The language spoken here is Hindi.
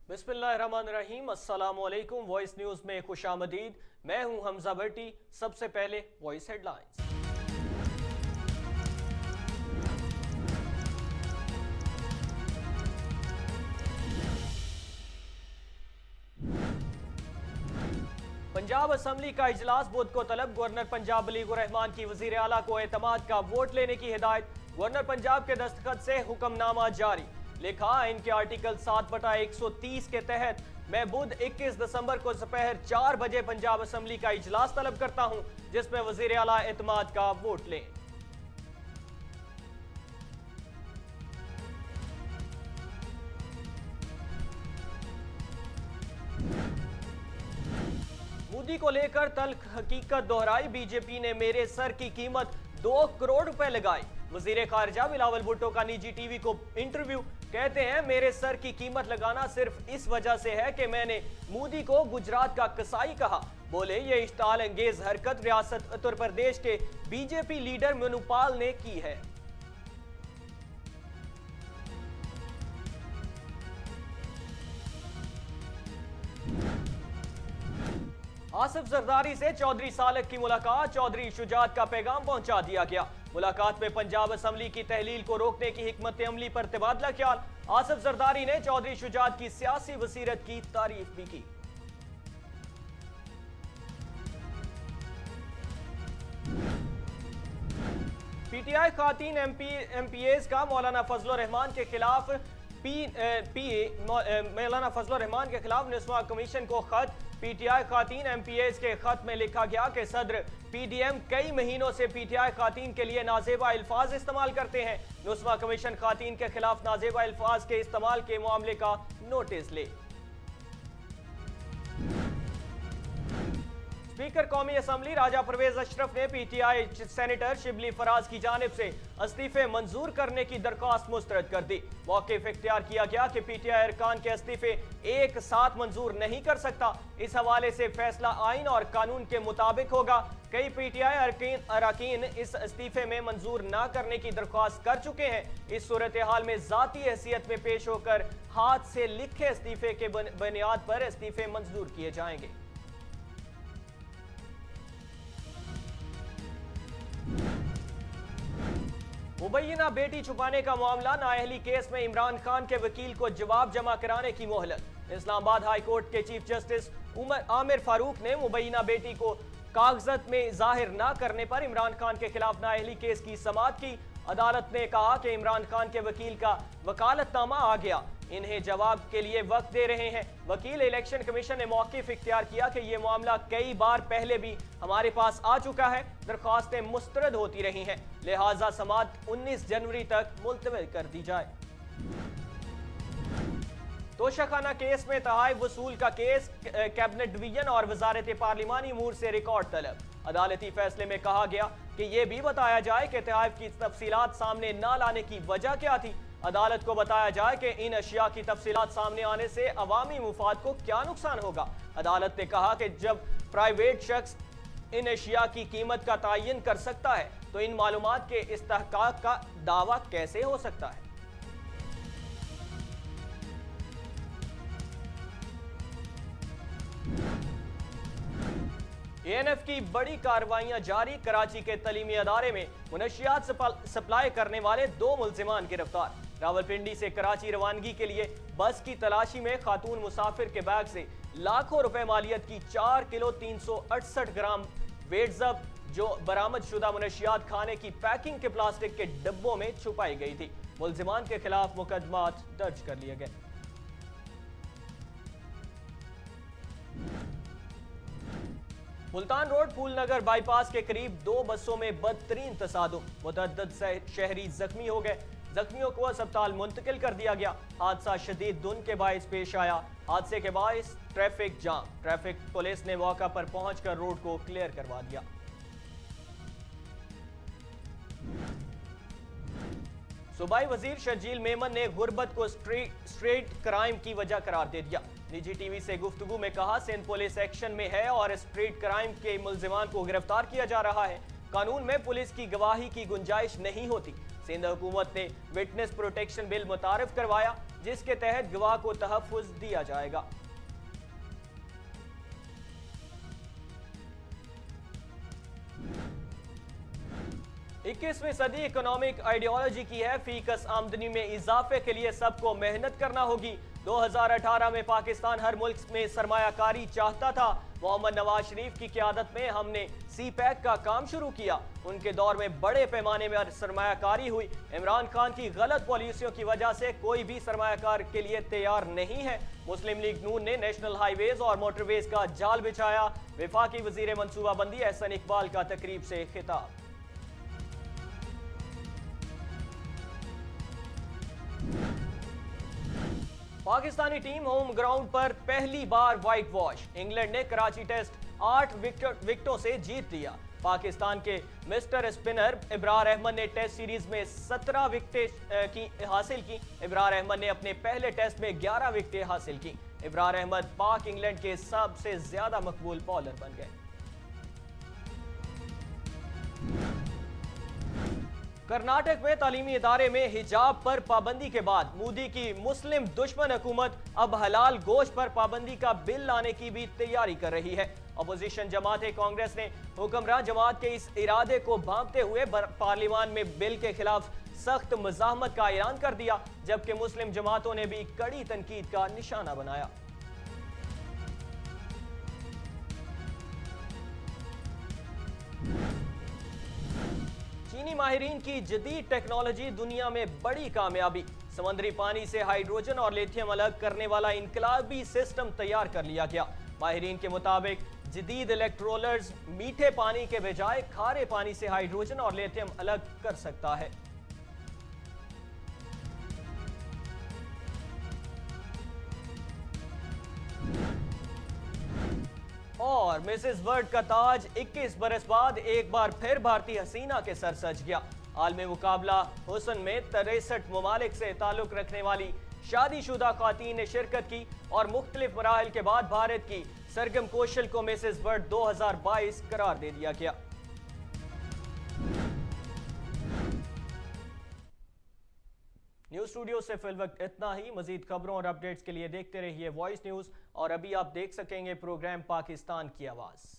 बिस्मिल्लाहिर्रहमानिर्रहीम, अस्सलामुअलैकुम। वॉइस न्यूज में खुशामदीद। मैं हूं हमजा भट्टी। सबसे पहले वॉइस हेडलाइंस। पंजाब असम्बली का इजलास बुध को तलब। गवर्नर पंजाब बलीगुर रहमान की वजीर आला को एतमाद का वोट लेने की हिदायत। गवर्नर पंजाब के दस्तखत से हुक्मनामा जारी। लिखा, इनके आर्टिकल 7/130 के तहत मैं बुध 21 दिसंबर को दोपहर 4 बजे पंजाब असम्बली का इजलास तलब करता हूं, जिसमें वजीर आला एतमाद का वोट लें। मोदी को लेकर तल्ख हकीकत दोहराई। बीजेपी ने मेरे सर की कीमत 2 करोड़ रुपए लगाई। वजीर खारजा बिलावल भुट्टो का निजी टीवी को इंटरव्यू। कहते हैं, मेरे सर की कीमत लगाना सिर्फ इस वजह से है कि मैंने मोदी को गुजरात का कसाई कहा। बोले, ये इश्ताल अंगेज हरकत रियासत उत्तर प्रदेश के बीजेपी लीडर मनुपाल ने की है। आसिफ जरदारी से चौधरी सालक की मुलाकात। चौधरी शुजात का पैगाम पहुंचा दिया गया। मुलाकात में पंजाब असम्बली की तहलील को रोकने की हिकमत अमली पर तबादला ख्याल। आसिफ जरदारी ने चौधरी शुजात की सियासी बसीरत की तारीफ भी की। पीटीआई खातीन एमपीएस का मौलाना फजल रहमान के खिलाफ मौलाना फजल रहमान के खिलाफ निस्वा कमीशन को खत। पीटीआई खातीन एमपीएस के खत में लिखा गया कि सदर पीडीएम कई महीनों से पीटीआई खातीन के लिए नाजेबा अल्फाज इस्तेमाल करते हैं। निस्वा कमीशन खातीन के खिलाफ नाजेबा अल्फाज के इस्तेमाल के मामले का नोटिस ले। स्पीकर कौमी असम्बली राजा परवेज अशरफ ने पीटीआई सेनेटर शिबली फराज की जानिब से इस्तीफे मंजूर करने की दरख्वास्त मुस्तरद कर दी। मौक़िफ़ इख्तियार किया गया कि पीटीआई अरकान के इस्तीफे एक साथ मंजूर नहीं कर सकता। इस हवाले से फैसला आइन और कानून के मुताबिक होगा। कई पीटीआई अरकान इस इस्तीफे में मंजूर न करने की दरख्वास्त कर चुके हैं। इस सूरत हाल में जाती हैसियत में पेश होकर हाथ से लिखे इस्तीफे के बुनियाद पर इस्तीफे मंजूर किए जाएंगे। मुबैना बेटी छुपाने का मामला। नाअहली केस में इमरान खान के वकील को जवाब जमा कराने की मोहलत। इस्लामाबाद हाई कोर्ट के चीफ जस्टिस आमिर फारूक ने मुबैना बेटी को कागजत में जाहिर न करने पर इमरान खान के खिलाफ नाअहली केस की समाअत की। अदालत ने कहा कि इमरान खान के वकील का वकालतनामा आ गया, इन्हें जवाब के लिए वक्त दे रहे हैं। वकील इलेक्शन कमीशन ने मौक़िफ़ इख्तियार किया कि यह मामला कई बार पहले भी हमारे पास आ चुका है, दरख्वास्तें मुस्तरद होती रही हैं, लिहाजा समाअत 19 जनवरी तक मुलतवी कर दी जाए। तोशाखाना केस में तहाइफ वसूल का केस। कैबिनेट डिवीजन और वजारत पार्लिमानी अमूर से रिकॉर्ड तलब। अदालती फैसले में कहा गया कि यह भी बताया जाए कि तहाइफ की तफसीलात सामने न लाने की वजह क्या थी। अदालत को बताया जाए कि इन अशिया की तफसीलात सामने आने से अवामी मुफाद को क्या नुकसान होगा। अदालत ने कहा कि जब प्राइवेट शख्स इन अशिया की कीमत का तयन कर सकता है तो इन मालूमात के इस्तेहकाक का दावा कैसे हो सकता है। एएनएफ की बड़ी कार्रवाइयां जारी। कराची के तलीमी अदारे में मुनशियात सप्लाई करने वाले 2 मुल्जिमान गिरफ्तार। रावलपिंडी से कराची रवानगी के लिए बस की तलाशी में खातून मुसाफिर के बैग से लाखों रुपए मालियत की 4 किलो 368 ग्राम वेट जब्त, जो बरामद शुदा मुनशियात खाने की पैकिंग के प्लास्टिक के डिब्बों में छुपाई गई थी। मुल्जिमान के खिलाफ मुकदमात दर्ज कर लिए गए। मुल्तान रोड फूल नगर बाईपास के करीब 2 बसों में बदतरीन तसादुम। मुतअद्दिद शहरी जख्मी हो गए। जख्मियों को अस्पताल मुंतकिल कर दिया गया। हादसा शदीद धुंध के बायस पेश आया। हादसे के बायस ट्रैफिक जाम। ट्रैफिक पुलिस ने मौका पर पहुंचकर रोड को क्लियर करवा दिया। सूबाई वजीर शर्जील मेमन ने गुर्बत को स्ट्रीट क्राइम की वजह करार दे दिया। निजी टीवी से गुफ्तगू में कहा, सिंध पुलिस एक्शन में है और स्ट्रीट क्राइम के मुल्जिमान को गिरफ्तार किया जा रहा है। कानून में पुलिस की गवाही की गुंजाइश नहीं होती। सिंध हुकूमत ने विटनेस प्रोटेक्शन बिल मुतारिफ करवाया। जिसके तहत गवाह को तहफ्फुज दिया जाएगा। इक्कीसवीं सदी इकोनॉमिक आइडियोलॉजी की है। फीकस आमदनी में इजाफे के लिए सबको मेहनत करना होगी। 2018 में पाकिस्तान हर मुल्क में सरमायाकारी चाहता था। मोहम्मद नवाज शरीफ की क़यादत में हमने CPEC का काम शुरू किया। उनके दौर में बड़े पैमाने में सरमायाकारी हुई। इमरान खान की गलत पॉलिसियों की वजह से कोई भी सरमायाकार के लिए तैयार नहीं है। मुस्लिम लीग नून ने नेशनल हाईवेज और मोटरवेज का जाल बिछाया। वफाकी वजीर मनसूबाबंदी एहसन इकबाल का तकरीब से खिताब। पाकिस्तानी टीम होम ग्राउंड पर पहली बार व्हाइट वॉश। इंग्लैंड ने कराची टेस्ट 8 विकेटों से जीत लिया। पाकिस्तान के मिस्टर स्पिनर इब्रार अहमद ने टेस्ट सीरीज में 17 विकेटें हासिल की। इब्रार अहमद ने अपने पहले टेस्ट में 11 विकेटें हासिल की। इब्रार अहमद पाक इंग्लैंड के सबसे ज्यादा मकबूल बॉलर बन गए। कर्नाटक में तालीमी इदारे में हिजाब पर पाबंदी के बाद मोदी की मुस्लिम दुश्मन हुकूमत अब हलाल गोश्त पर पाबंदी का बिल लाने की भी तैयारी कर रही है। अपोजिशन जमात कांग्रेस ने हुक्मरान जमात के इस इरादे को भांपते हुए पार्लियामान में बिल के खिलाफ सख्त मुजाहमत का ऐलान कर दिया, जबकि मुस्लिम जमातों ने भी कड़ी तनकीद का निशाना बनाया। चीनी माहिरीन की जदीद टेक्नोलॉजी दुनिया में बड़ी कामयाबी। समुद्री पानी से हाइड्रोजन और लिथियम अलग करने वाला इनकलाबी सिस्टम तैयार कर लिया गया। माहिरीन के मुताबिक जदीद इलेक्ट्रोलर्स मीठे पानी के बजाय खारे पानी से हाइड्रोजन और लिथियम अलग कर सकता है। और मिसेस वर्ल्ड का ताज 21 बरस बाद एक बार फिर भारतीय हसीना के सर सज गया। आलमी मुकाबला हुस्न में 63 ममालिक से ताल्लुक रखने वाली शादीशुदा खातून ने शिरकत की और मुख्तलिफ मराहिल के बाद भारत की सरगम कौशल को मिसेस वर्ल्ड 2022 करार दे दिया गया। न्यूज स्टूडियो से फिल वक्त इतना ही। मजीद खबरों और अपडेट्स के लिए देखते रहिए वॉइस न्यूज और अभी आप देख सकेंगे प्रोग्राम पाकिस्तान की आवाज।